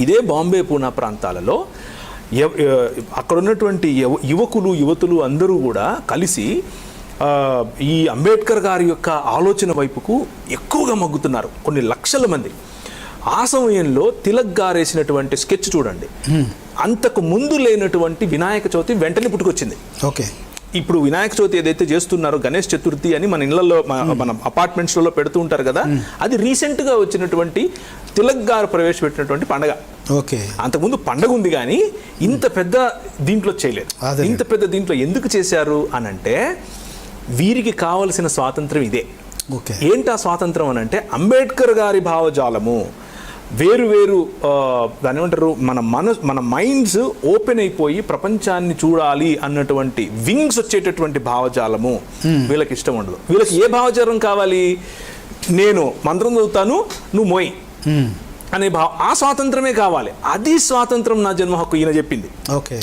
ఇదే బాంబే పూనా ప్రాంతాలలో అక్కడ ఉన్నటువంటి యువకులు యువతులు అందరూ కూడా కలిసి ఈ అంబేద్కర్ గారి యొక్క ఆలోచన వైపుకు ఎక్కువగా మగ్గుతున్నారు, కొన్ని లక్షల మంది. ఆ సమయంలో తిలక్ గారు వేసినటువంటి స్కెచ్ చూడండి, అంతకు ముందు లేనటువంటి వినాయక చవితి వెంటనే పుట్టుకొచ్చింది. ఓకే, ఇప్పుడు వినాయక చవితి ఏదైతే చేస్తున్నారో గణేష్ చతుర్థి అని మన ఇళ్లలో మన అపార్ట్మెంట్స్లలో పెడుతూ ఉంటారు కదా, అది రీసెంట్గా వచ్చినటువంటి తిలక్ గారు ప్రవేశపెట్టినటువంటి పండగ. ఓకే, అంతకుముందు పండగ ఉంది కానీ ఇంత పెద్ద దీంట్లో చేయలేదు. ఇంత పెద్ద దీంట్లో ఎందుకు చేశారు అని అంటే, వీరికి కావలసిన స్వాతంత్రం ఇదే. ఏంటి ఆ స్వాతంత్రం అని అంటే, అంబేద్కర్ గారి భావజాలము వేరు వేరు దాని ఏమంటారు, మన మైండ్స్ ఓపెన్ అయిపోయి ప్రపంచాన్ని చూడాలి అన్నటువంటి వింగ్స్ వచ్చేటటువంటి భావజాలము వీళ్ళకి ఇష్టం ఉండదు. వీళ్ళకి ఏ భావజాలం కావాలి, నేను మంత్రం చదువుతాను నువ్వు మోయి అనే ఆ స్వాతంత్రమే కావాలి. అది స్వాతంత్రం, నా జన్మ హక్కు ఈయన చెప్పింది. ఓకే.